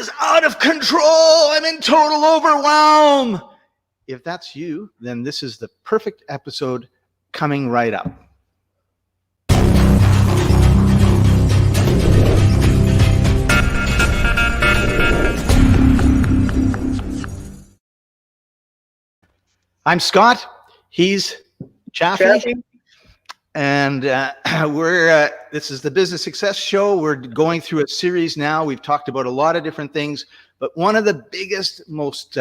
is out of control. I'm in total overwhelm. If that's you, then this is the perfect episode coming right up. I'm Scott. He's Chaffee. And this is the Business Success Show. We're going through a series now. We've talked about a lot of different things, but one of the biggest, most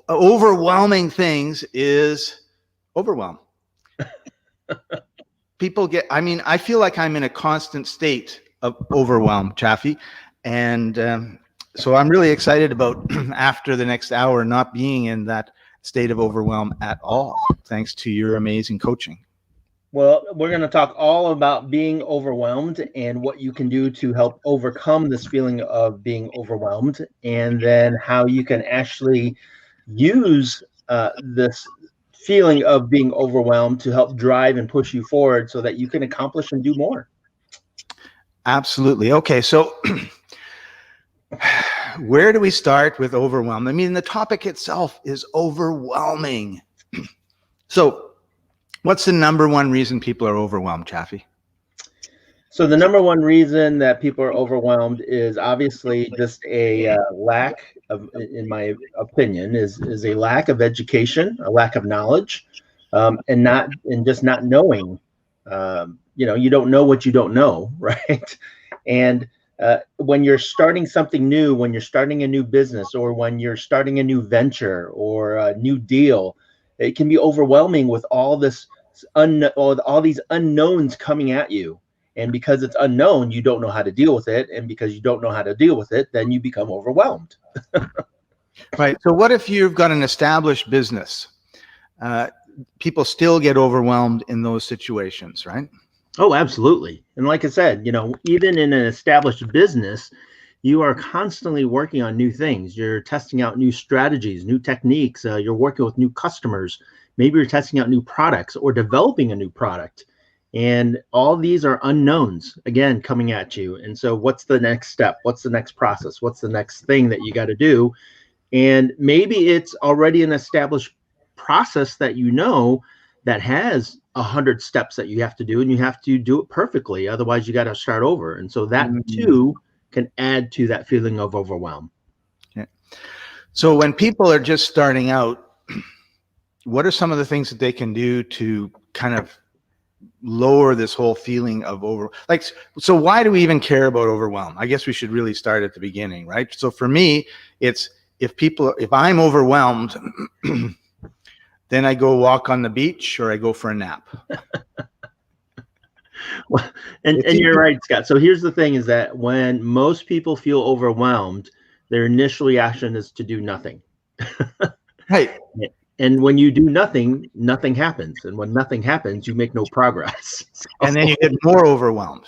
overwhelming things is overwhelm. I feel like I'm in a constant state of overwhelm, Chaffee. And so I'm really excited about after the next hour not being in that state of overwhelm at all, thanks to your amazing coaching. Well, we're going to talk all about being overwhelmed and what you can do to help overcome this feeling of being overwhelmed, and then how you can actually use this feeling of being overwhelmed to help drive and push you forward so that you can accomplish and do more. Absolutely. Okay, so where do we start with overwhelm? I mean, the topic itself is overwhelming. So what's the number one reason people are overwhelmed, Chaffee? So the number one reason that people are overwhelmed is obviously just a lack of, in my opinion, is a lack of education, a lack of knowledge, and just not knowing. You don't know what you don't know, right? And when you're starting something new, when you're starting a new business, or when you're starting a new venture or a new deal, it can be overwhelming with all these unknowns coming at you. And because it's unknown, you don't know how to deal with it. And because you don't know how to deal with it, then you become overwhelmed. Right. So what if you've got an established business? People still get overwhelmed in those situations, right? Oh, absolutely. And like I said, even in an established business, you are constantly working on new things. You're testing out new strategies, new techniques. You're working with new customers. Maybe you're testing out new products or developing a new product. And all these are unknowns, again, coming at you. And so what's the next step? What's the next process? What's the next thing that you got to do? And maybe it's already an established process that that has 100 steps that you have to do, and you have to do it perfectly. Otherwise, you got to start over. And so that too can add to that feeling of overwhelm. Yeah. So when people are just starting out, what are some of the things that they can do to kind of lower this whole feeling of so why do we even care about overwhelm? I guess we should really start at the beginning, right? So for me, it's if I'm overwhelmed, then I go walk on the beach or I go for a nap. Well, and you're right, Scott. So here's the thing is that when most people feel overwhelmed, their initial reaction is to do nothing. Right. And when you do nothing, nothing happens. And when nothing happens, you make no progress. And then you get more overwhelmed.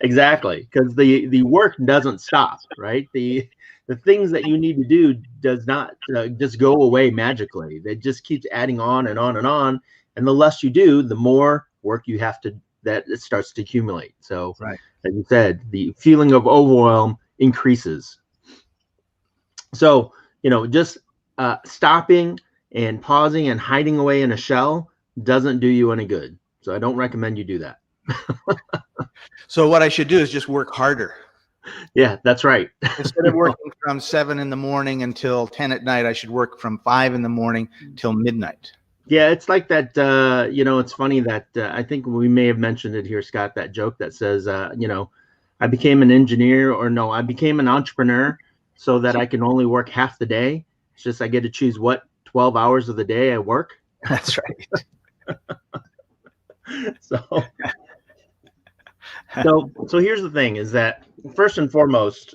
Exactly. Because the work doesn't stop, right? The things that you need to do does not just go away magically. It just keeps adding on and on and on. And the less you do, the more work you have to, that it starts to accumulate. So, right, like you said, the feeling of overwhelm increases. So, just stopping and pausing and hiding away in a shell doesn't do you any good. So I don't recommend you do that. So what I should do is just work harder. Yeah, that's right. Instead of working from 7 in the morning until 10 at night, I should work from 5 in the morning till midnight. Yeah, it's like that, it's funny that I think we may have mentioned it here, Scott, that joke that says, I became an engineer, I became an entrepreneur so that I can only work half the day. It's just I get to choose what 12 hours of the day I work. That's right. So here's the thing is that first and foremost,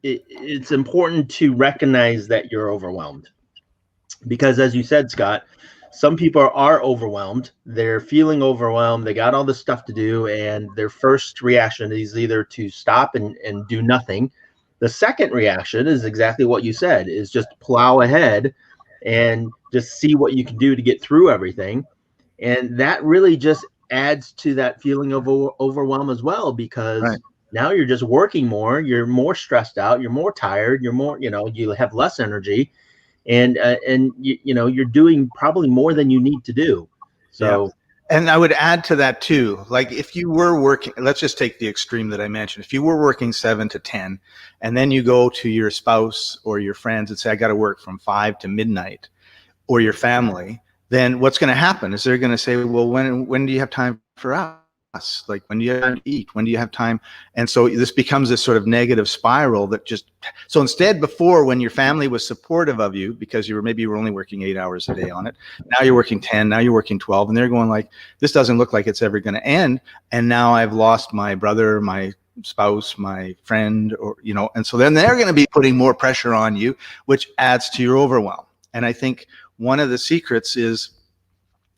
it's important to recognize that you're overwhelmed. Because as you said, Scott, some people are overwhelmed. They're feeling overwhelmed. They got all this stuff to do. And their first reaction is either to stop and do nothing. The second reaction is exactly what you said, is just plow ahead and just see what you can do to get through everything. And that really just adds to that feeling of overwhelm as well, because Now you're just working more. You're more stressed out. You're more tired. You're more, you have less energy, and you're doing probably more than you need to do. Yeah. So And I would add to that too, like if you were working, let's just take the extreme that I mentioned. If you were working 7 to 10, and then you go to your spouse or your friends and say, I got to work from 5 to midnight, or your family, then what's going to happen is they're going to say, well, when do you have time for us? Like, when do you have time to eat? When do you have time? And so this becomes this sort of negative spiral that just, so instead before, when your family was supportive of you because you were only working 8 hours a day on it, now you're working 10, now you're working 12, and they're going like, this doesn't look like it's ever going to end. And now I've lost my brother, my spouse, my friend, or, and so then they're going to be putting more pressure on you, which adds to your overwhelm. And I think one of the secrets is,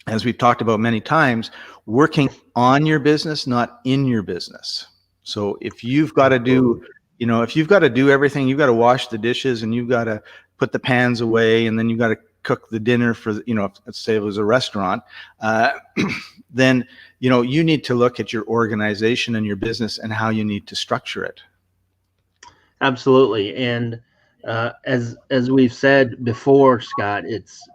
as we've talked about many times, working on your business, not in your business. So if you've got to do, everything, you've got to wash the dishes and you've got to put the pans away, and then you've got to cook the dinner for, let's say it was a restaurant, then, you need to look at your organization and your business and how you need to structure it. absolutely. And as we've said before, Scott, it's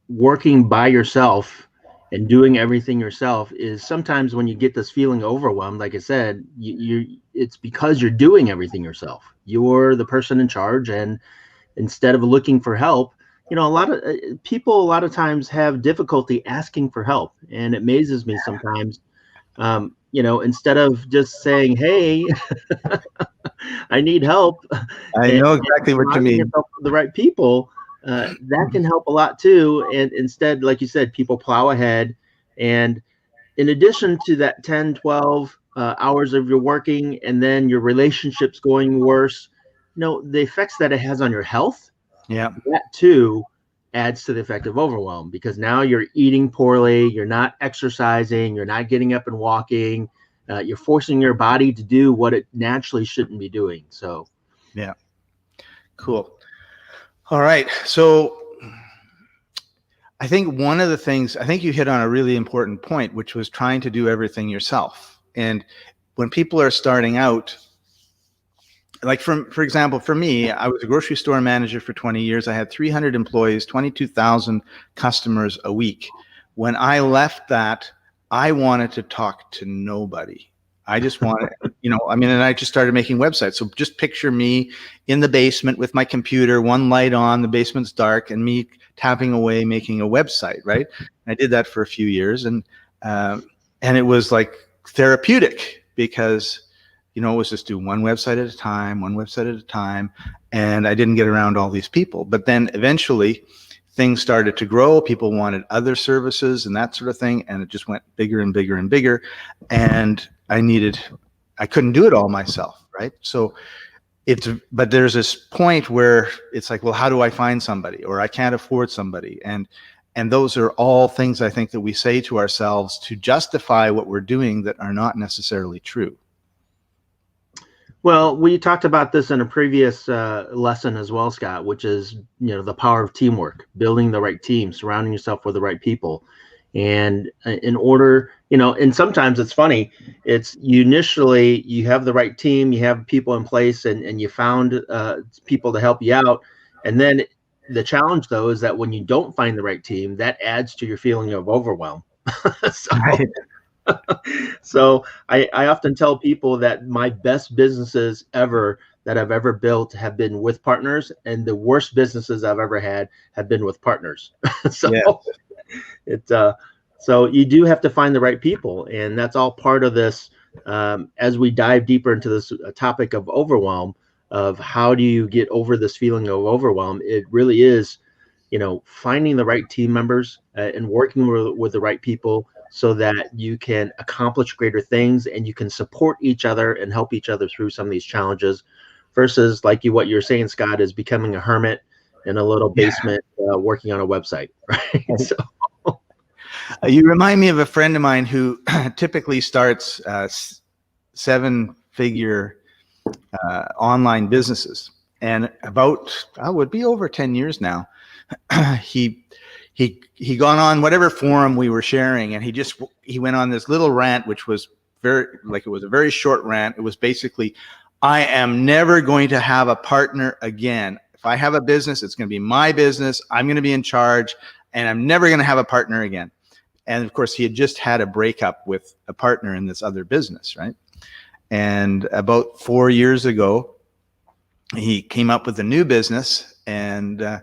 working by yourself and doing everything yourself is sometimes when you get this feeling overwhelmed, like I said, it's because you're doing everything yourself. You're the person in charge, and instead of looking for help, a lot of people a lot of times have difficulty asking for help, and it amazes me sometimes. Instead of just saying, "Hey, I need help," I and know exactly what you surrounding mean. yourself with the right people, that can help a lot too. And instead, like you said, people plow ahead. And in addition to that 10, 12 hours of your working, and then your relationships going worse, the effects that it has on your health, Yeah. that too adds to the effect of overwhelm, because now you're eating poorly, you're not exercising, you're not getting up and walking, you're forcing your body to do what it naturally shouldn't be doing. So Yeah. Cool. All right. So I think one of the things, I think you hit on a really important point, which was trying to do everything yourself. And when people are starting out, like for example, for me, I was a grocery store manager for 20 years. I had 300 employees, 22,000 customers a week. When I left that, I wanted to talk to nobody. I just wanted, and I just started making websites. So just picture me in the basement with my computer, one light on, the basement's dark, and me tapping away, making a website, right? I did that for a few years, and it was like therapeutic because, it was just do one website at a time, and I didn't get around all these people. But then eventually things started to grow. People wanted other services and that sort of thing, and it just went bigger and bigger and bigger. And I couldn't do it all myself, right? So but there's this point where it's like, well, how do I find somebody? Or I can't afford somebody. And those are all things I think that we say to ourselves to justify what we're doing that are not necessarily true. well, we talked about this in a previous lesson as well, Scott, which is, the power of teamwork, building the right team, surrounding yourself with the right people. And in order, and sometimes it's funny, it's you have the right team, you have people in place, and you found people to help you out. And then the challenge, though, is that when you don't find the right team, that adds to your feeling of overwhelm. so, Right. so I often tell people that my best businesses ever that I've ever built have been with partners, and the worst businesses I've ever had have been with partners. so Yeah. it so you do have to find the right people, and that's all part of this. As we dive deeper into this topic of overwhelm, of how do you get over this feeling of overwhelm, it really is, finding the right team members and working with the right people, so that you can accomplish greater things and you can support each other and help each other through some of these challenges, versus what you're saying, Scott, is becoming a hermit in a little basement working on a website, right? So You remind me of a friend of mine who typically starts 7-figure online businesses, and would be over 10 years now. he gone on whatever forum we were sharing, and he went on this little rant, which was it was a very short rant. It was basically, I am never going to have a partner again. If I have a business, it's going to be my business. I'm going to be in charge, and I'm never going to have a partner again. And of course, he had just had a breakup with a partner in this other business, right? And about 4 years ago, he came up with a new business, and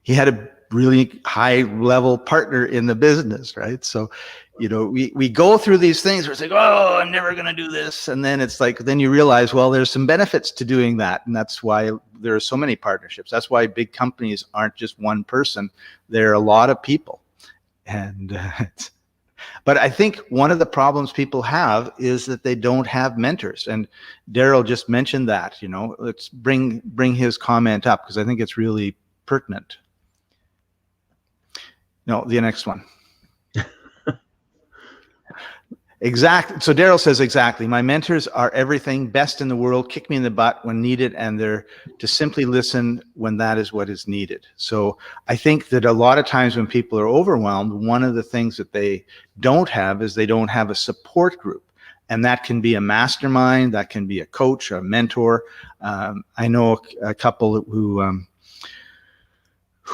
he had a really high level partner in the business, right? So, we go through these things where it's like, oh, I'm never going to do this. And then it's like, then you realize, well, there's some benefits to doing that. And that's why there are so many partnerships. That's why big companies aren't just one person. There are a lot of people. And, but I think one of the problems people have is that they don't have mentors. And Daryl just mentioned that, let's bring his comment up, because I think it's really pertinent. No, the next one. Exactly. So Daryl says, exactly. My mentors are everything, best in the world, kick me in the butt when needed, and they're to simply listen when that is what is needed. So I think that a lot of times when people are overwhelmed, one of the things that they don't have is they don't have a support group. And that can be a mastermind, that can be a coach, a mentor. I know a couple who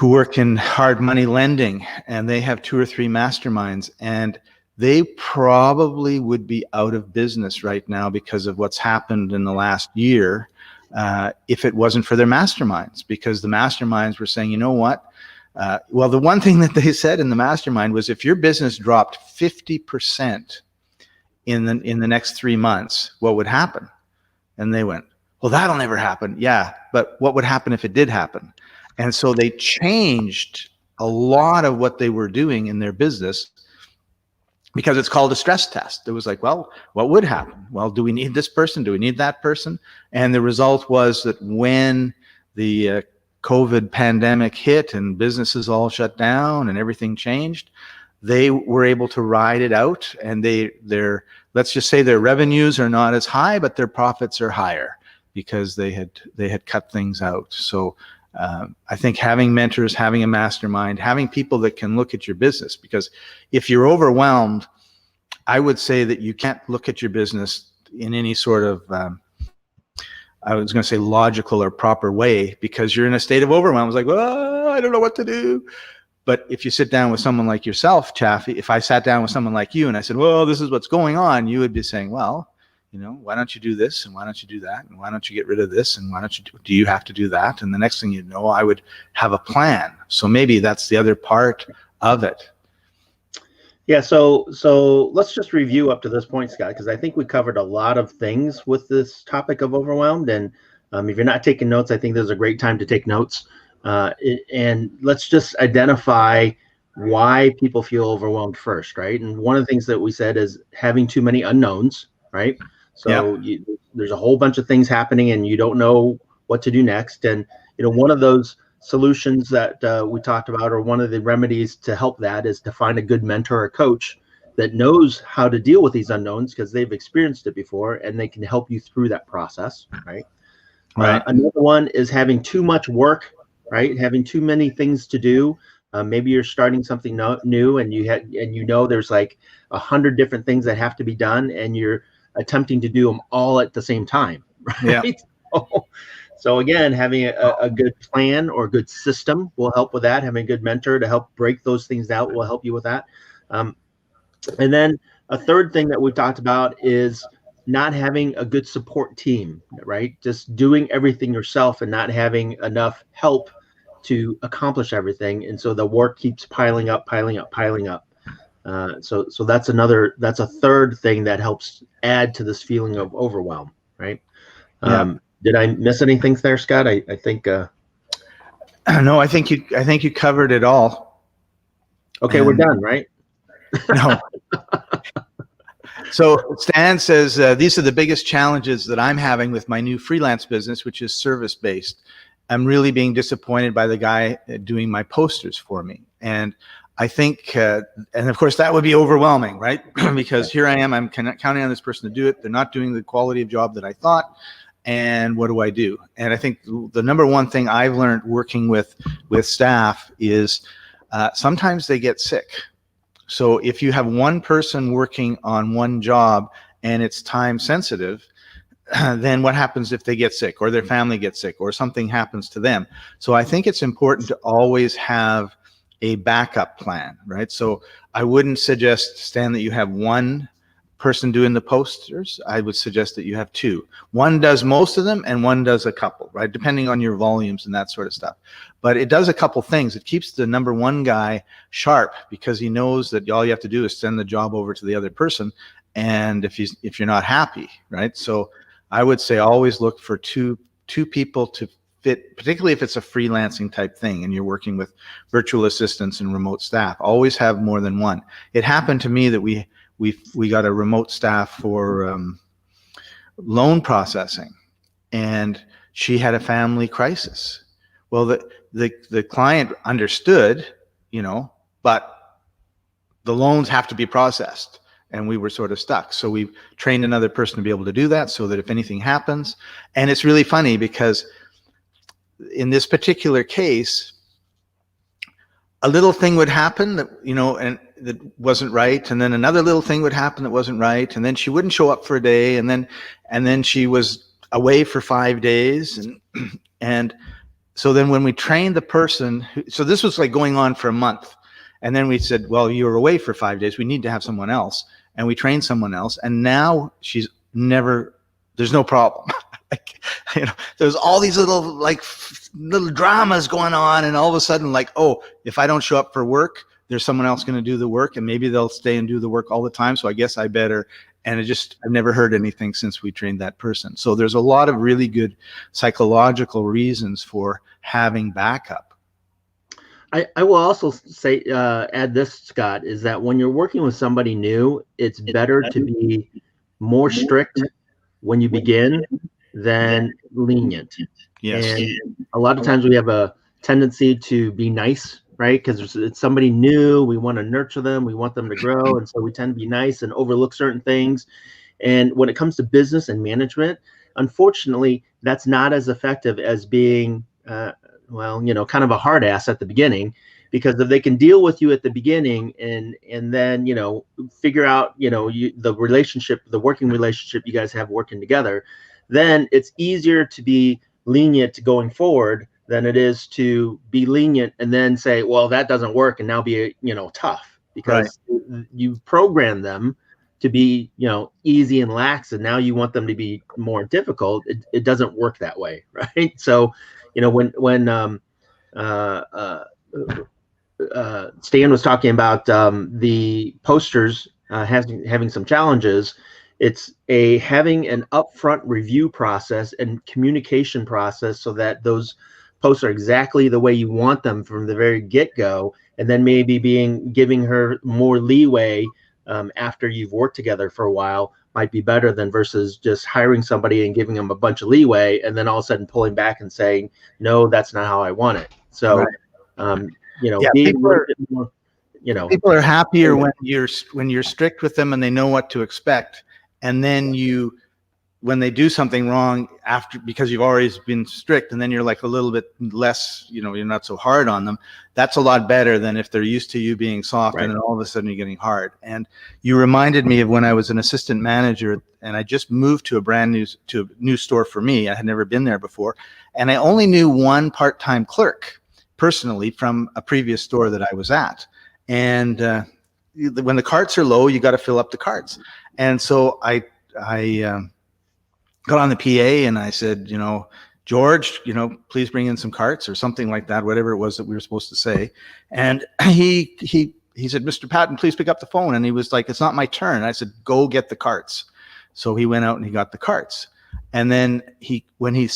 work in hard money lending, and they have 2 or 3 masterminds, and they probably would be out of business right now because of what's happened in the last year, if it wasn't for their masterminds, because the masterminds were saying, you know what? Well, the one thing that they said in the mastermind was, if your business dropped 50% in the next 3 months, what would happen? And they went, well, that'll never happen. Yeah, but what would happen if it did happen? And so they changed a lot of what they were doing in their business, because it's called a stress test. It was like, well, what would happen? Well, do we need this person? Do we need that person? And the result was that when the COVID pandemic hit and businesses all shut down and everything changed, they were able to ride it out. And let's just say their revenues are not as high, but their profits are higher, because they had cut things out. So I think having mentors, having a mastermind, having people that can look at your business, because if you're overwhelmed, I would say that you can't look at your business in any sort of, I was going to say logical or proper way, because you're in a state of overwhelm. It's like, well, I don't know what to do. But if you sit down with someone like yourself, Chaffee, if I sat down with someone like you and I said, well, this is what's going on, you would be saying, well, why don't you do this, and why don't you do that, and why don't you get rid of this, and why don't you do you have to do that? And the next thing you know, I would have a plan. So maybe that's the other part of it. Yeah, so let's just review up to this point, Scott, because I think we covered a lot of things with this topic of overwhelmed. And if you're not taking notes, I think this is a great time to take notes. And let's just identify why people feel overwhelmed first, right? And one of the things that we said is having too many unknowns, right? So there's a whole bunch of things happening and you don't know what to do next. And, one of those solutions that we talked about, or one of the remedies to help that, is to find a good mentor or coach that knows how to deal with these unknowns, because they've experienced it before and they can help you through that process, right? Right. Another one is having too much work, right? Having too many things to do. Maybe you're starting something new and there's like 100 different things that have to be done, and you're attempting to do them all at the same time, right? Yeah. So again, having a good plan or a good system will help with that. Having a good mentor to help break those things out will help you with that. And then a third thing that we've talked about is not having a good support team, right? Just doing everything yourself and not having enough help to accomplish everything. And so the work keeps piling up. So that's a third thing that helps add to this feeling of overwhelm, right? Did I miss anything there, Scott? I think no, I think you covered it all. Okay, we're done, right? No. So Stan says, these are the biggest challenges that I'm having with my new freelance business, which is service-based. I'm really being disappointed by the guy doing my posters for me. And I think, and of course that would be overwhelming, right? Because here I am, I'm counting on this person to do it. They're not doing the quality of job that I thought. And what do I do? And I think the number one thing I've learned working with staff is sometimes they get sick. So if you have one person working on one job and it's time sensitive, then what happens if they get sick or their family gets sick or something happens to them? So I think it's important to always have a backup plan, right? So I wouldn't suggest, Stan, that you have one person doing the posters. I would suggest that you have two. One does most of them and one does a couple, right? Depending on your volumes and that sort of stuff. But it does a couple things. It keeps the number one guy sharp because he knows that all you have to do is send the job over to the other person. And if you're not happy, right? So I would say always look for two people to fit, particularly if it's a freelancing type thing and you're working with virtual assistants and remote staff. Always have more than one. It happened to me that we got a remote staff for loan processing, and she had a family crisis. Well, the client understood, but the loans have to be processed. And we were sort of stuck. So we trained another person to be able to do that so that if anything happens, and it's really funny because in this particular case, a little thing would happen that, and that wasn't right. And then another little thing would happen that wasn't right. And then she wouldn't show up for a day. And then she was away for 5 days. And so then when we trained the person, so this was like going on for a month. And then we said, well, you were away for 5 days. We need to have someone else. And we trained someone else. And now there's no problem. There's all these little dramas going on. And all of a sudden, oh, if I don't show up for work, there's someone else going to do the work. And maybe they'll stay and do the work all the time. So I guess I better. And I've never heard anything since we trained that person. So there's a lot of really good psychological reasons for having backup. I will also say, add this, Scott, is that when you're working with somebody new, it's better to be more strict when you begin than lenient. Yes. And a lot of times we have a tendency to be nice, right? Because it's somebody new. We want to nurture them. We want them to grow. And so we tend to be nice and overlook certain things. And when it comes to business and management, unfortunately, that's not as effective as being kind of a hard ass at the beginning, because if they can deal with you at the beginning and then, figure out, the relationship, the working relationship you guys have working together, then it's easier to be lenient going forward than it is to be lenient and then say, well, that doesn't work, and now be, tough, because you program them to be, easy and lax, and now you want them to be more difficult. It doesn't work that way, right? So, when Stan was talking about the posters having some challenges, it's having an upfront review process and communication process so that those posts are exactly the way you want them from the very get-go, and then maybe giving her more leeway after you've worked together for a while might be better than versus just hiring somebody and giving them a bunch of leeway and then all of a sudden pulling back and saying, no, that's not how I want it. So, people are happier when you're strict with them and they know what to expect. And then when they do something wrong because you've always been strict, and then you're like a little bit less, you're not so hard on them. That's a lot better than if they're used to you being soft, right, and then all of a sudden you're getting hard. And you reminded me of when I was an assistant manager and I just moved to a new store for me. I had never been there before. And I only knew one part-time clerk personally from a previous store that I was at. And when the carts are low, you got to fill up the carts. And so I got on the PA and I said, George, please bring in some carts or something like that, whatever it was that we were supposed to say. And he said, Mr. Patton, please pick up the phone. And he was like, it's not my turn. And I said, go get the carts. So he went out and he got the carts. And then when he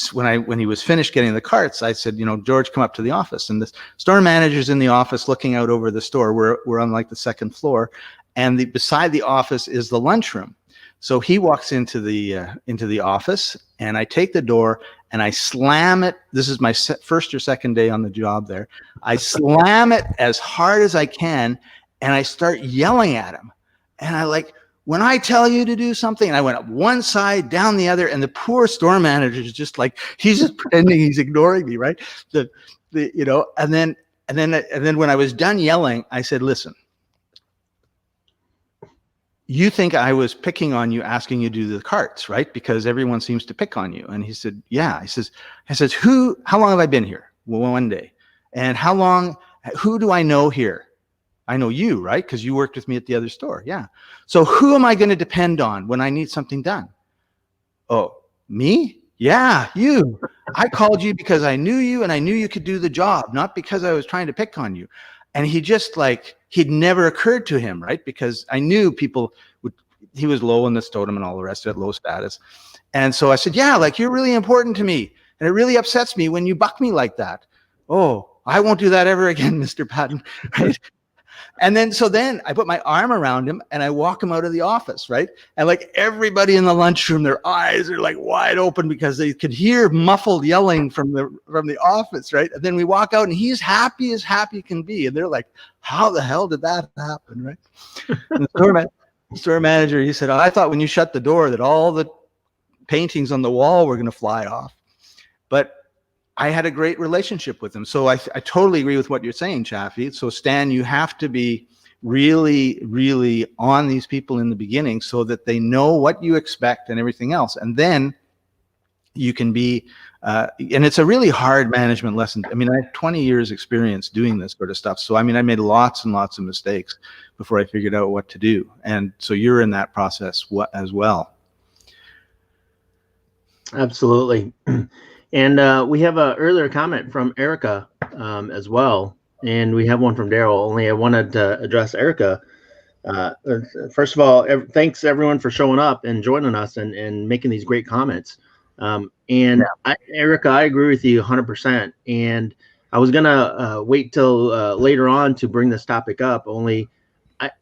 was finished getting the carts, I said, George, come up to the office. And the store manager's in the office looking out over the store. We're on like the second floor. And beside the office is the lunchroom. So he walks into the office, and I take the door and I slam it. This is my first or second day on the job there. I slam it as hard as I can, and I start yelling at him. And I when I tell you to do something, and I went up one side, down the other, and the poor store manager is just he's just pretending he's ignoring me, right? And then when I was done yelling, I said, listen, you think I was picking on you, asking you to do the carts, right? Because everyone seems to pick on you. And he said, yeah. I says, how long have I been here? Well, one day. And who do I know here? I know you, right? Because you worked with me at the other store. Yeah. So who am I going to depend on when I need something done? Oh, me? Yeah, you. I called you because I knew you and I knew you could do the job, not because I was trying to pick on you. And he just he'd never occurred to him, right? Because I knew people he was low in the totem and all the rest of it, low status. And so I said, yeah, you're really important to me. And it really upsets me when you buck me like that. Oh, I won't do that ever again, Mr. Patton. Right? And then I put my arm around him and I walk him out of the office, right? And everybody in the lunchroom, their eyes are wide open because they could hear muffled yelling from the office, right? And then we walk out and he's happy as happy can be. And they're like, how the hell did that happen, right? And the store manager, he said, I thought when you shut the door that all the paintings on the wall were going to fly off. But I had a great relationship with him. So I totally agree with what you're saying, Chaffee. So Stan, you have to be really, really on these people in the beginning so that they know what you expect and everything else. And then you can be, and it's a really hard management lesson. I mean, I have 20 years experience doing this sort of stuff. So, I mean, I made lots and lots of mistakes before I figured out what to do. And so you're in that process as well. Absolutely. And we have an earlier comment from Erica as well. And we have one from Daryl. Only I wanted to address Erica. First of all, thanks everyone for showing up and joining us and making these great comments. Erica, I agree with you 100%. And I was going to wait till later on to bring this topic up. Only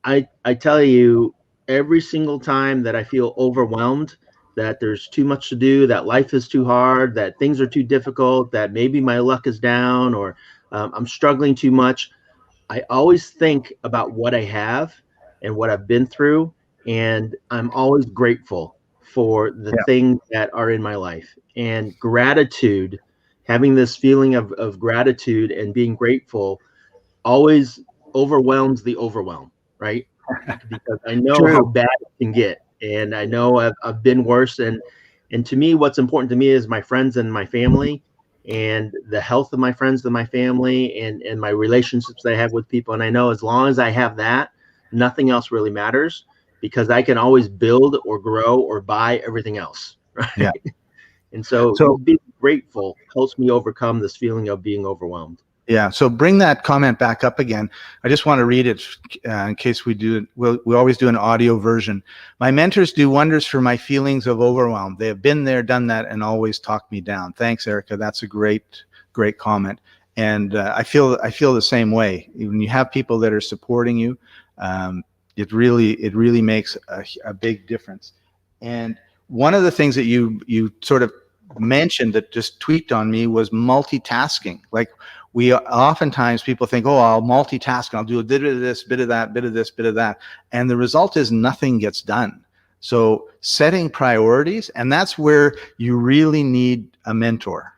I tell you, every single time that I feel overwhelmed, that there's too much to do, that life is too hard, that things are too difficult, that maybe my luck is down, or I'm struggling too much, I always think about what I have and what I've been through, and I'm always grateful for the things that are in my life. And gratitude, having this feeling of gratitude and being grateful always overwhelms the overwhelm, right? Because I know how bad it can get. And I know I've been worse. And to me, what's important to me is my friends and my family and the health of my friends and my family and my relationships that I have with people. And I know as long as I have that, nothing else really matters because I can always build or grow or buy everything else. Right. Yeah. And so being grateful helps me overcome this feeling of being overwhelmed. Yeah. So bring that comment back up again. I just want to read it in case we do it. We always do an audio version. My mentors do wonders for my feelings of overwhelm. They have been there, done that, and always talked me down. Thanks, Erica. That's a great comment. And I feel the same way. When you have people that are supporting you, it really makes a big difference. And one of the things that you sort of mentioned that just tweaked on me was multitasking. We oftentimes people think, oh, I'll multitask and I'll do a bit of this, bit of that, bit of this, bit of that. And the result is nothing gets done. So setting priorities, and that's where you really need a mentor,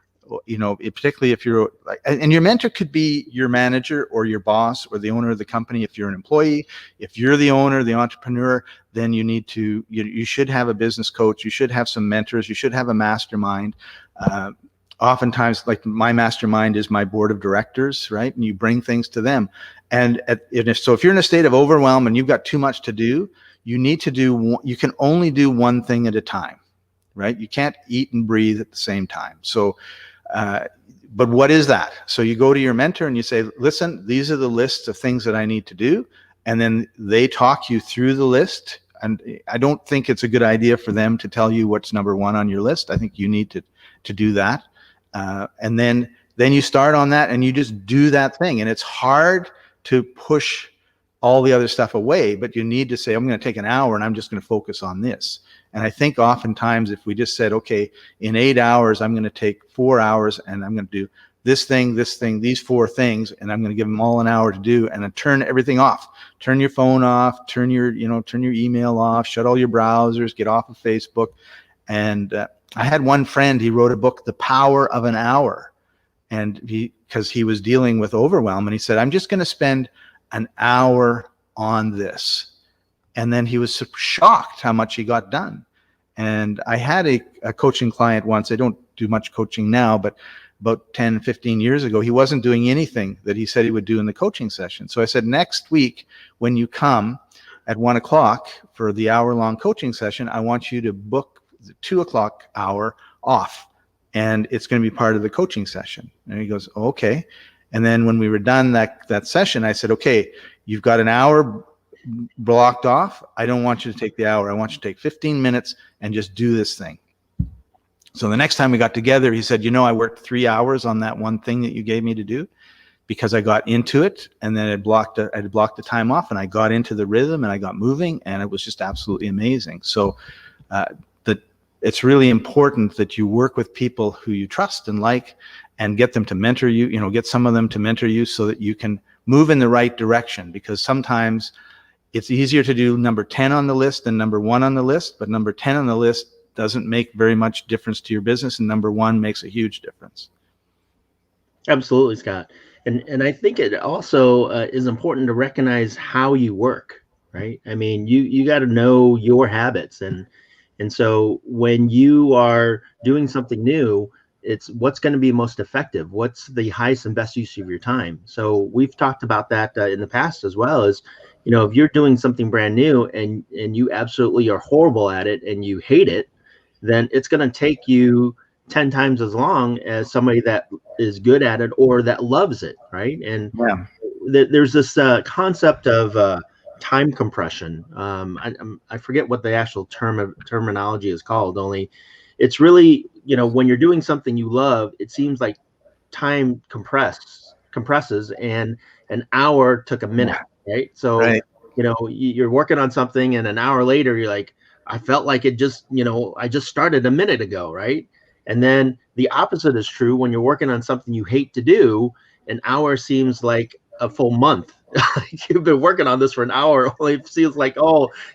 particularly if you're and your mentor could be your manager or your boss or the owner of the company. If you're an employee, if you're the owner, the entrepreneur, then you should have a business coach. You should have some mentors. You should have a mastermind. Oftentimes, my mastermind is my board of directors, right? And you bring things to them. And if you're in a state of overwhelm and you've got too much to do, you can only do one thing at a time, right? You can't eat and breathe at the same time. So, but what is that? So you go to your mentor and you say, listen, these are the lists of things that I need to do. And then they talk you through the list. And I don't think it's a good idea for them to tell you what's number one on your list. I think you need to do that. And then you start on that and you just do that thing. And it's hard to push all the other stuff away, but you need to say, I'm going to take an hour and I'm just going to focus on this. And I think oftentimes if we just said, okay, in 8 hours, I'm going to take 4 hours and I'm going to do this thing, these 4 things, and I'm going to give them all an hour to do, and then turn everything off. Turn your phone off, turn your email off, shut all your browsers, get off of Facebook. And I had one friend, he wrote a book, The Power of an Hour. And because he was dealing with overwhelm, and he said, I'm just going to spend an hour on this. And then he was shocked how much he got done. And I had a coaching client once. I don't do much coaching now, but about 10, 15 years ago, he wasn't doing anything that he said he would do in the coaching session. So I said, next week, when you come at 1:00 for the hour-long coaching session, I want you to book the 2:00 hour off, and it's going to be part of the coaching session. And he goes, oh, okay. And then when we were done that session, I said, okay, you've got an hour blocked off. I don't want you to take the hour. I want you to take 15 minutes and just do this thing. So the next time we got together, he said, I worked 3 hours on that one thing that you gave me to do, because I got into it, and then I blocked the time off, and I got into the rhythm, and I got moving, and it was just absolutely amazing. So it's really important that you work with people who you trust and like, and get them to mentor you, get some of them to mentor you so that you can move in the right direction, because sometimes it's easier to do number 10 on the list than number 1 on the list, but number 10 on the list doesn't make very much difference to your business, and number 1 makes a huge difference. Absolutely, Scott. And I think it also is important to recognize how you work, right? I mean, you got to know your habits, and so when you are doing something new, it's what's going to be most effective. What's the highest and best use of your time? So we've talked about that in the past as well. As if you're doing something brand new and you absolutely are horrible at it and you hate it, then it's going to take you 10 times as long as somebody that is good at it or that loves it, right? And yeah. There's this concept of time compression. I forget what the actual terminology is called. Only it's really, when you're doing something you love, it seems like time compresses, and an hour took a minute, right? So, right. You're working on something, and an hour later, you're like, I felt like it just, I just started a minute ago, right? And then the opposite is true when you're working on something you hate to do. An hour seems like a full month. You've been working on this for an hour. Only it feels like,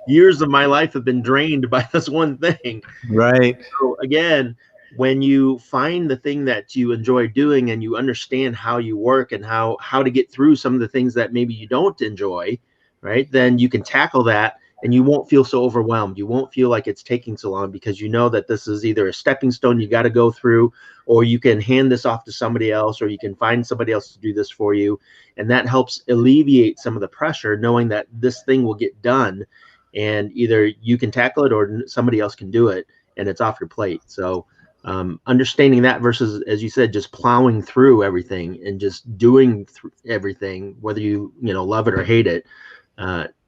years of my life have been drained by this one thing. Right. So again, when you find the thing that you enjoy doing and you understand how you work and how to get through some of the things that maybe you don't enjoy, right, then you can tackle that. And you won't feel so overwhelmed. You won't feel like it's taking so long, because you know that this is either a stepping stone you got to go through, or you can hand this off to somebody else, or you can find somebody else to do this for you. And that helps alleviate some of the pressure, knowing that this thing will get done, and either you can tackle it or somebody else can do it, and it's off your plate. So understanding that versus, as you said, just plowing through everything and just doing everything, whether you love it or hate it,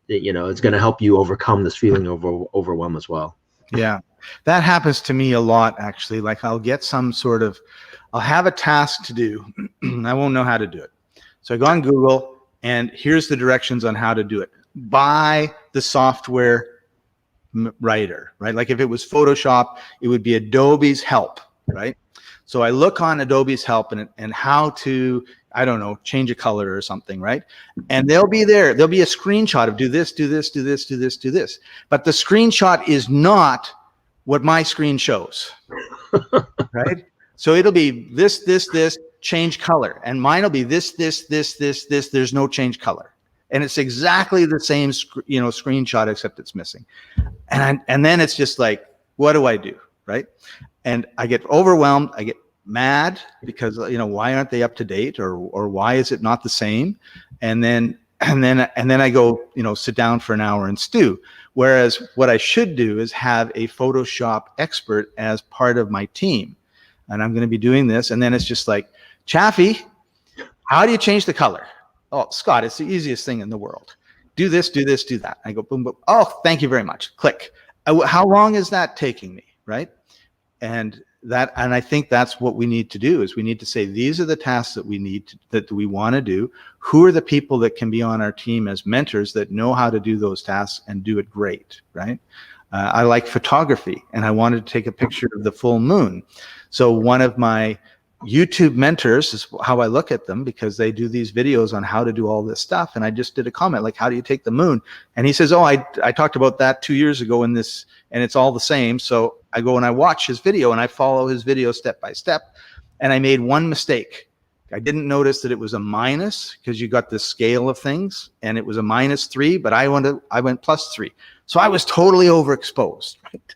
it's going to help you overcome this feeling of overwhelm as well. Yeah, that happens to me a lot, actually. Like I'll have a task to do. I won't know how to do it. So I go on Google, and here's the directions on how to do it. Buy the software writer, right? Like if it was Photoshop, it would be Adobe's help, right? So I look on Adobe's help and how to, I don't know, change a color or something, right? And there'll be a screenshot of do this, do this, do this, do this, do this. But the screenshot is not what my screen shows, right? So it'll be this, change color. And mine will be this, there's no change color. And it's exactly the same, screenshot, except it's missing. And then it's just like, what do I do, right? And I get overwhelmed. I get mad because why aren't they up to date, or why is it not the same? And then I go sit down for an hour and stew. Whereas what I should do is have a Photoshop expert as part of my team, and I'm going to be doing this. And then it's just like, Chaffee, how do you change the color? Oh, Scott, it's the easiest thing in the world. Do this, do this, do that. I go boom, boom. Oh, thank you very much. Click. How long is that taking me, right? And I think that's what we need to do, is we need to say, these are the tasks that we want to do. Who are the people that can be on our team as mentors that know how to do those tasks and do it great, right? I like photography, and I wanted to take a picture of the full moon. So one of my YouTube mentors is how I look at them, because they do these videos on how to do all this stuff. And I just did a comment like, how do you take the moon? And he says, oh, I talked about that 2 years ago in this, and it's all the same. So I go and I watch his video, and I follow his video step by step. And I made one mistake. I didn't notice that it was a minus, because you got this scale of things, and it was a -3, but I went +3. So I was totally overexposed, right?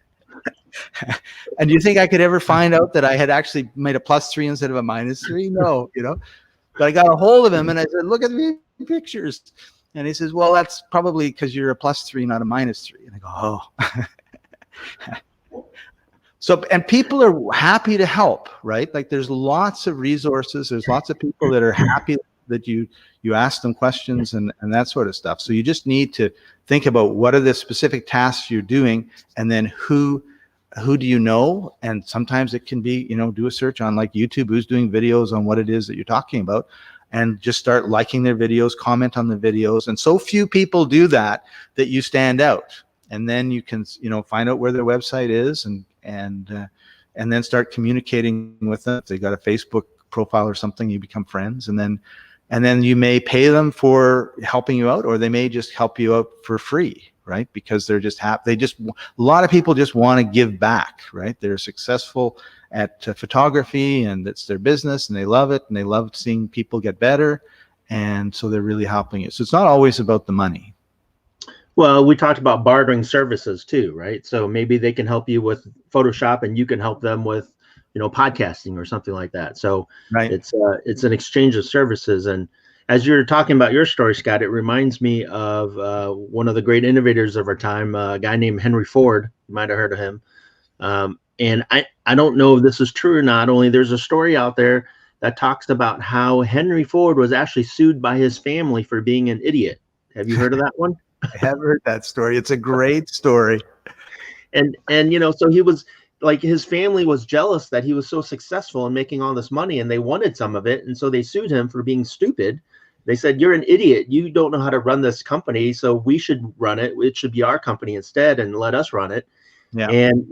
And do you think I could ever find out that I had actually made a +3 instead of a -3? No, But I got a hold of him and I said, "Look at the pictures." And he says, "Well, that's probably because you're a +3, not a -3." And I go, "Oh." So, and people are happy to help, right? Like, there's lots of resources. There's lots of people that are happy that you ask them questions and that sort of stuff. So you just need to think about what are the specific tasks you're doing, and then who do you know? And sometimes it can be, do a search on like YouTube, who's doing videos on what it is that you're talking about, and just start liking their videos, comment on the videos. And so few people do that you stand out. And then you can, find out where their website is, and then start communicating with them. If they got a Facebook profile or something, you become friends, and then you may pay them for helping you out, or they may just help you out for free, right? Because they're just happy. A lot of people just want to give back, right? They're successful at photography, and it's their business, and they love it, and they love seeing people get better, and so they're really helping you. So it's not always about the money. Well, we talked about bartering services too, right? So maybe they can help you with Photoshop, and you can help them with, podcasting or something like that. So right. It's an exchange of services. And as you're talking about your story, Scott, it reminds me of one of the great innovators of our time, a guy named Henry Ford. You might have heard of him. And I don't know if this is true or not. Only there's a story out there that talks about how Henry Ford was actually sued by his family for being an idiot. Have you heard of that one? I have heard that story. It's a great story. And so he was like, his family was jealous that he was so successful in making all this money, and they wanted some of it. And so they sued him for being stupid. They said, "You're an idiot. You don't know how to run this company. So we should run it. It should be our company instead, and let us run it." Yeah. And,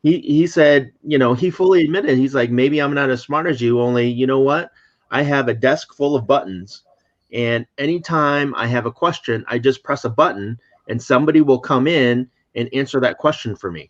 he said, he fully admitted, he's like, "Maybe I'm not as smart as you, only, you know what? I have a desk full of buttons. And anytime I have a question, I just press a button and somebody will come in and answer that question for me."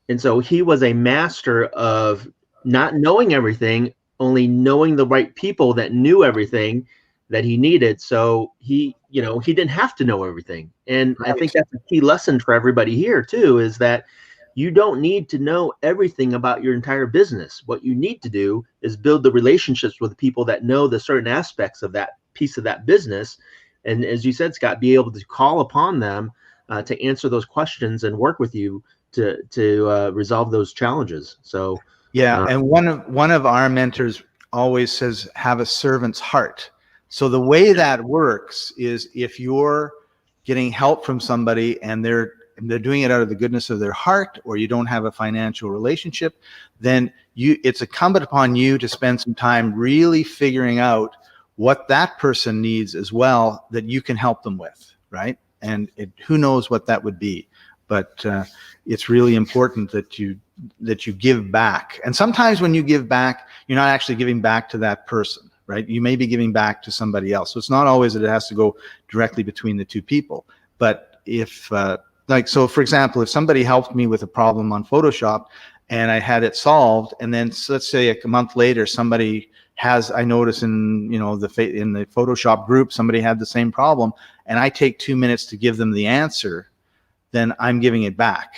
And so he was a master of not knowing everything, only knowing the right people that knew everything that he needed. So he didn't have to know everything. And right. I think that's a key lesson for everybody here too, is that you don't need to know everything about your entire business. What you need to do is build the relationships with people that know the certain aspects of that piece of that business. And as you said, Scott, be able to call upon them to answer those questions and work with you to resolve those challenges. So yeah, and one of our mentors always says, have a servant's heart. So the way that works is, if you're getting help from somebody and they're doing it out of the goodness of their heart, or you don't have a financial relationship, then it's incumbent upon you to spend some time really figuring out what that person needs as well, that you can help them with, right? And who knows what that would be, but it's really important that you give back. And sometimes when you give back, you're not actually giving back to that person, right? You may be giving back to somebody else. So it's not always that it has to go directly between the two people. But if so for example, if somebody helped me with a problem on Photoshop and I had it solved, and then let's say a month later somebody I notice in the Photoshop group somebody had the same problem, and I take 2 minutes to give them the answer, then I'm giving it back.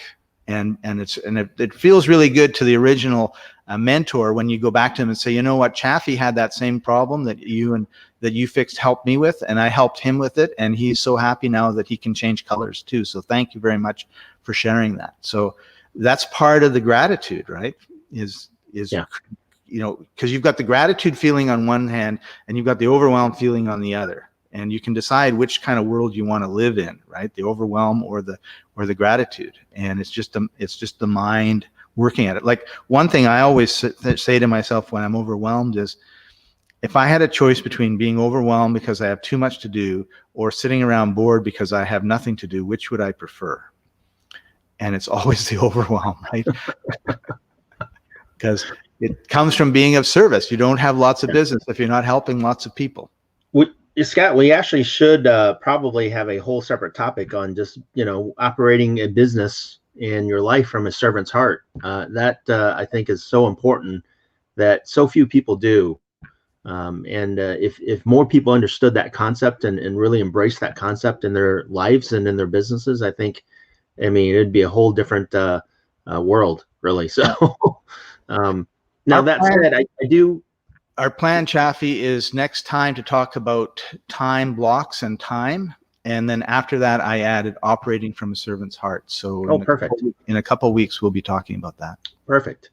And it feels really good to the original mentor when you go back to him and say, "You know what, Chaffee had that same problem that you fixed, helped me with, and I helped him with it, and he's so happy now that he can change colors too. So thank you very much for sharing that." So that's part of the gratitude, right? Is yeah. Because you've got the gratitude feeling on one hand, and you've got the overwhelm feeling on the other, and you can decide which kind of world you want to live in, right? The overwhelm or the gratitude. And it's just the mind working at it. Like, one thing I always say to myself when I'm overwhelmed is, if I had a choice between being overwhelmed because I have too much to do, or sitting around bored because I have nothing to do, which would I prefer? And it's always the overwhelm, right? Because it comes from being of service. You don't have lots of business if you're not helping lots of people. Scott, we actually should probably have a whole separate topic on just, operating a business in your life from a servant's heart. That I think is so important, that so few people do. And if more people understood that concept and really embraced that concept in their lives and in their businesses, I mean, it'd be a whole different world, really. So, now Our that plan, said, I do. our plan, Chaffee, is next time to talk about time blocks and time. And then after that, I added operating from a servant's heart. So Oh, perfect. In a couple of weeks, we'll be talking about that. Perfect.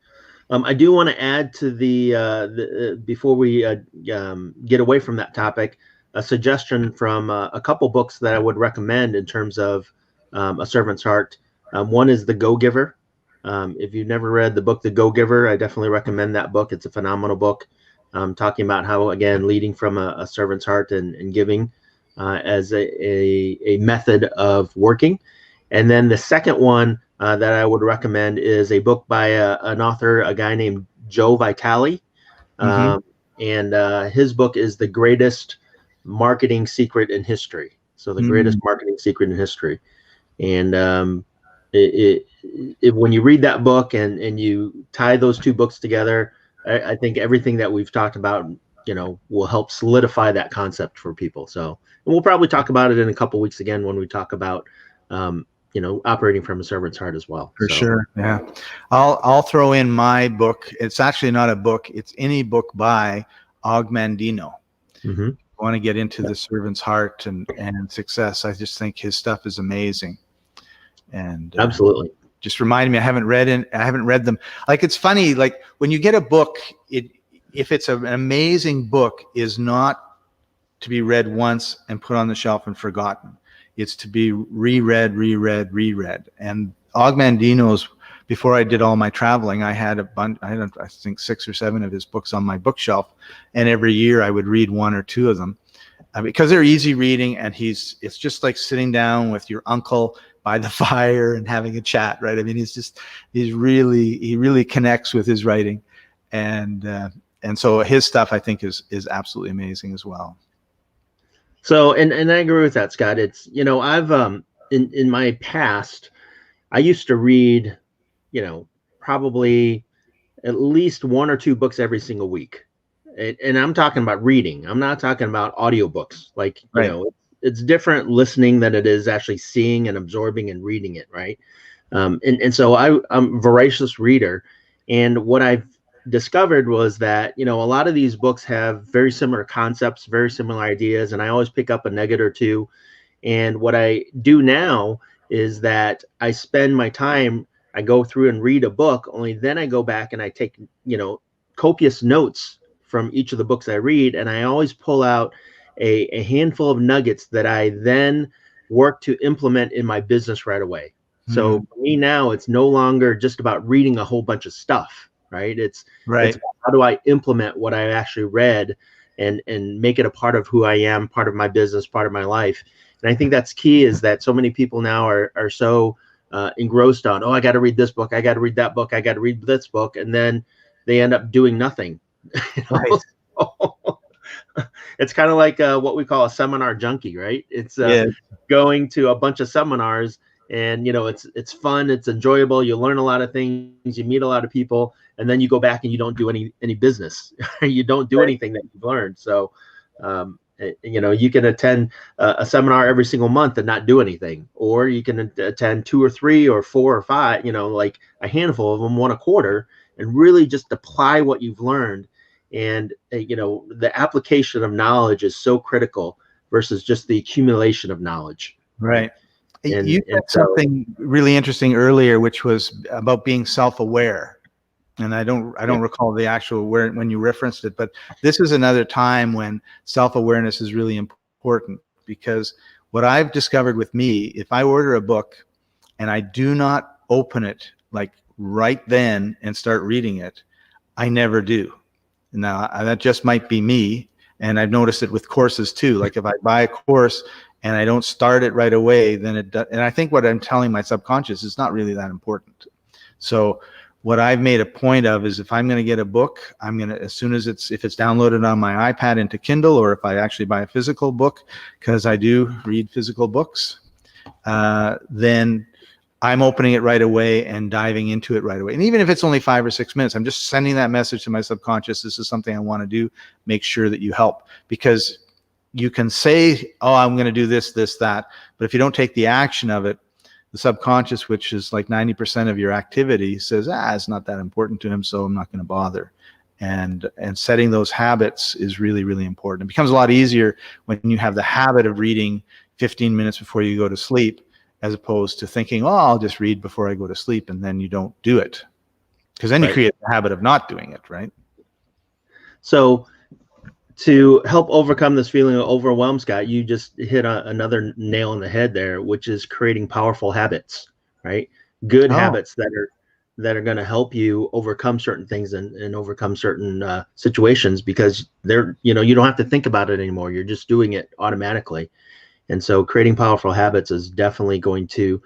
I do want to add to the before we get away from that topic, a suggestion from a couple books that I would recommend in terms of a servant's heart. One is The Go-Giver. If you've never read the book The Go-Giver, I definitely recommend that book. It's a phenomenal book, talking about how, again, leading from a servant's heart and giving as a method of working. And then the second one that I would recommend is a book by an author, a guy named Joe Vitale. And his book is The Greatest Marketing Secret in History. So the greatest marketing secret in history. And when you read that book and you tie those two books together, I think everything that we've talked about, will help solidify that concept for people. So, and we'll probably talk about it in a couple of weeks again when we talk about, operating from a servant's heart as well. For sure. Yeah. I'll throw in my book. It's actually not a book. It's any book by Og Mandino. Mm-hmm. I want to get into the servant's heart and success. I just think his stuff is amazing. And absolutely. Just reminded me, I haven't read them. Like, it's funny, like when you get a book, if it's an amazing book, is not to be read once and put on the shelf and forgotten. It's to be reread. And Og Mandino's, before I did all my traveling, I had I think 6 or 7 of his books on my bookshelf, and every year I would read 1 or 2 of them because they're easy reading, and it's just like sitting down with your uncle by the fire and having a chat, right? I mean, he really connects with his writing, and so his stuff, I think, is absolutely amazing as well. So, and I agree with that, Scott. It's, I've in my past, I used to read, probably at least 1 or 2 books every single week. And I'm talking about reading. I'm not talking about audiobooks. Like, right. It's different listening than it is actually seeing and absorbing and reading it, right? And so I'm a voracious reader. And what I've discovered was that, a lot of these books have very similar concepts, very similar ideas, and I always pick up a nugget or two. And what I do now is that I spend my time, I go through and read a book, only then I go back and I take, copious notes from each of the books I read, and I always pull out a handful of nuggets that I then work to implement in my business right away. So for me now, it's no longer just about reading a whole bunch of stuff, right? It's how do I implement what I actually read and make it a part of who I am, part of my business, part of my life. And I think that's key, is that so many people now are so engrossed on, I got to read this book, I got to read that book, I got to read this book, and then they end up doing nothing. Right. It's kind of like what we call a seminar junkie, right? It's going to a bunch of seminars, and it's fun, it's enjoyable, you learn a lot of things, you meet a lot of people, and then you go back and you don't do any business. You don't do anything that you've learned. So you can attend a seminar every single month and not do anything, or you can attend 2 or 3 or 4 or 5, like a handful of them, 1 a quarter, and really just apply what you've learned. And the application of knowledge is so critical versus just the accumulation of knowledge. Right. You said something really interesting earlier, which was about being self-aware. And I don't recall the actual word when you referenced it, but this is another time when self-awareness is really important, because what I've discovered with me, if I order a book and I do not open it like right then and start reading it, I never do. Now, that just might be me, and I've noticed it with courses too. Like if I buy a course and I don't start it right away, then it does. And I think what I'm telling my subconscious is not really that important. So what I've made a point of is, if I'm going to get a book, I'm going to, as soon as if it's downloaded on my iPad into Kindle, or if I actually buy a physical book, because I do read physical books, then I'm opening it right away and diving into it right away. And even if it's only 5 or 6 minutes, I'm just sending that message to my subconscious. This is something I want to do. Make sure that you help, because you can say, oh, I'm going to do this, this, that. But if you don't take the action of it, the subconscious, which is like 90% of your activity, says, it's not that important to him, so I'm not going to bother. And setting those habits is really, really important. It becomes a lot easier when you have the habit of reading 15 minutes before you go to sleep, as opposed to thinking, oh, I'll just read before I go to sleep, and then you don't do it. Because then you create the habit of not doing it, right? So to help overcome this feeling of overwhelm, Scott, you just hit another nail on the head there, which is creating powerful habits, right? Good habits that are going to help you overcome certain things and overcome certain situations, because you don't have to think about it anymore. You're just doing it automatically. And so creating powerful habits is definitely going to,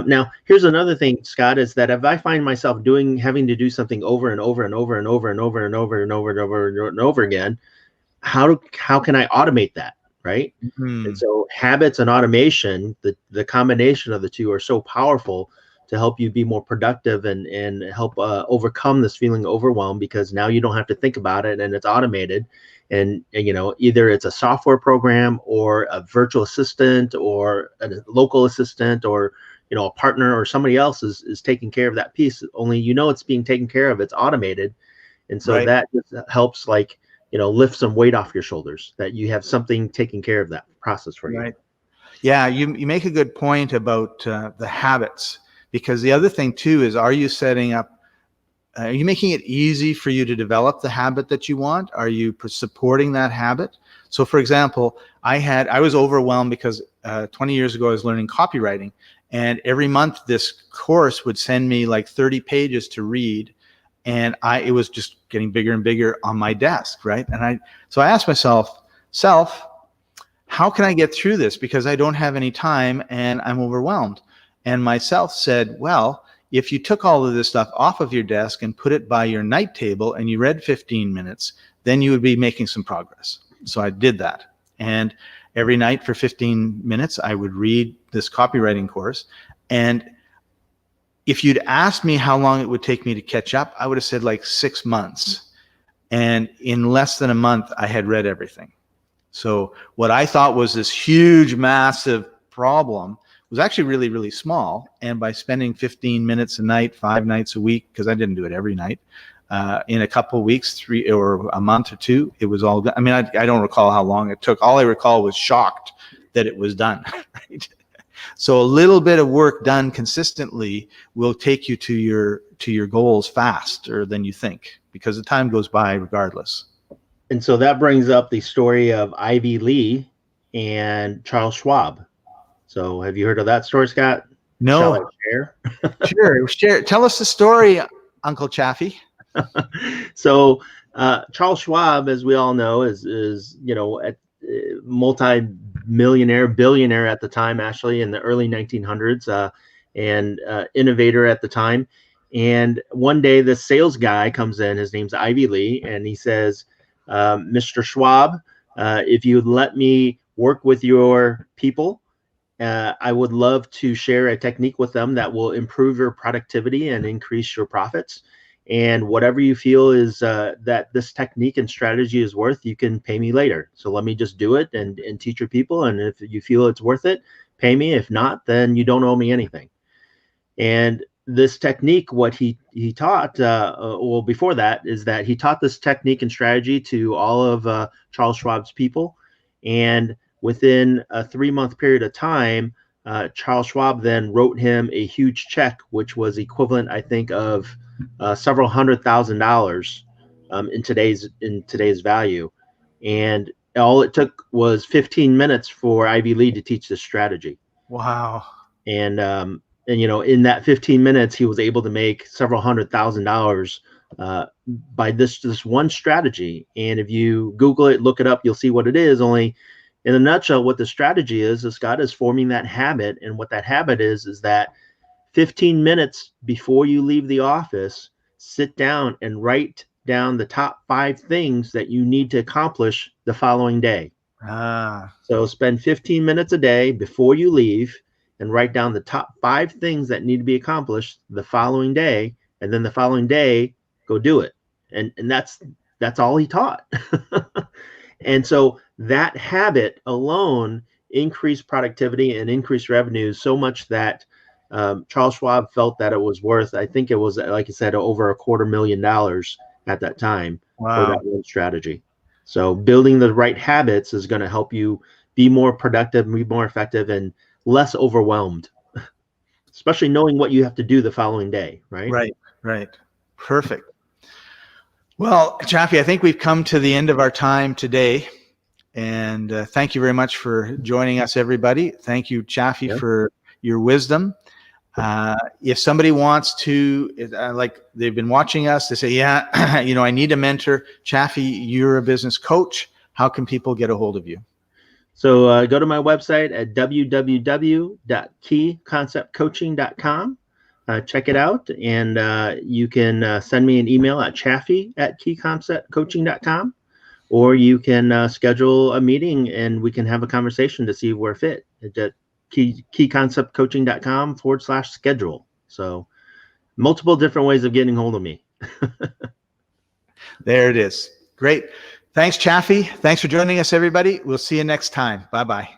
now here's another thing, Scott, is that if I find myself having to do something over and over and over and over and over and over and over and over and over again, how can I automate that, right? And so habits and automation, the combination of the two are so powerful to help you be more productive and help overcome this feeling of overwhelm, because now you don't have to think about it and it's automated. And either it's a software program or a virtual assistant or a local assistant or a partner or somebody else is taking care of that piece. Only it's being taken care of. It's automated, and so that just helps lift some weight off your shoulders, that you have something taking care of that process for you. Right. Yeah, you make a good point about the habits, because the other thing too is, are you setting up? Are you making it easy for you to develop the habit that you want? Are you supporting that habit? So, for example, I was overwhelmed because 20 years ago I was learning copywriting, and every month this course would send me like 30 pages to read, and it was just getting bigger and bigger on my desk, right? And so I asked myself, how can I get through this? Because I don't have any time and I'm overwhelmed. And myself said, well, if you took all of this stuff off of your desk and put it by your night table and you read 15 minutes, then you would be making some progress. So I did that. And every night for 15 minutes, I would read this copywriting course. And if you'd asked me how long it would take me to catch up, I would have said like 6 months. And in less than a month, I had read everything. So what I thought was this huge, massive problem was actually really, really small. And by spending 15 minutes a night, 5 nights a week, because I didn't do it every night, in a couple of weeks, 3 or a month or 2, it was all done. I mean, I don't recall how long it took. All I recall was shocked that it was done. Right? So a little bit of work done consistently will take you to your goals faster than you think, because the time goes by regardless. And so that brings up the story of Ivy Lee and Charles Schwab. So have you heard of that story, Scott? No. Shall I share? Sure. Share. Tell us the story, Uncle Chaffee. So Charles Schwab, as we all know, is a multi-millionaire, billionaire at the time, actually in the early 1900s, and innovator at the time. And one day, the sales guy comes in. His name's Ivy Lee, and he says, "Mr. Schwab, if you would let me work with your people, I would love to share a technique with them that will improve your productivity and increase your profits. And whatever you feel is that this technique and strategy is worth, you can pay me later. So let me just do it and teach your people. And if you feel it's worth it, pay me. If not, then you don't owe me anything." And this technique, what he taught, well, before that, is that he taught this technique and strategy to all of Charles Schwab's people. And within a 3-month period of time, Charles Schwab then wrote him a huge check, which was equivalent, I think, of several $100,000 in today's value. And all it took was 15 minutes for Ivy Lee to teach this strategy. Wow. And in that 15 minutes, he was able to make several $100,000 by this one strategy. And if you Google it, look it up, you'll see what it is. Only in a nutshell, what the strategy is Scott, is forming that habit. And what that habit is that 15 minutes before you leave the office, sit down and write down the top 5 things that you need to accomplish the following day. So spend 15 minutes a day before you leave, and write down the top 5 things that need to be accomplished the following day, and then the following day go do it. And that's all he taught. And so that habit alone increased productivity and increased revenue so much that Charles Schwab felt that it was worth, I think it was, like I said, over $250,000 at that time. Wow. For that one strategy. So building the right habits is going to help you be more productive, be more effective, and less overwhelmed, especially knowing what you have to do the following day, right? Right. Perfect. Well, Chaffee, I think we've come to the end of our time today. And thank you very much for joining us, everybody. Thank you, Chaffee, for your wisdom. If somebody wants to, like they've been watching us, they say, yeah, I need a mentor. Chaffee, you're a business coach. How can people get a hold of you? So go to my website at www.keyconceptcoaching.com. Check it out, and you can send me an email at chaffee@keyconceptcoaching.com, or you can schedule a meeting and we can have a conversation to see if we're fit at keyconceptcoaching.com/schedule. So multiple different ways of getting hold of me. There it is. Great. Thanks, Chaffee. Thanks for joining us, everybody. We'll see you next time. Bye-bye.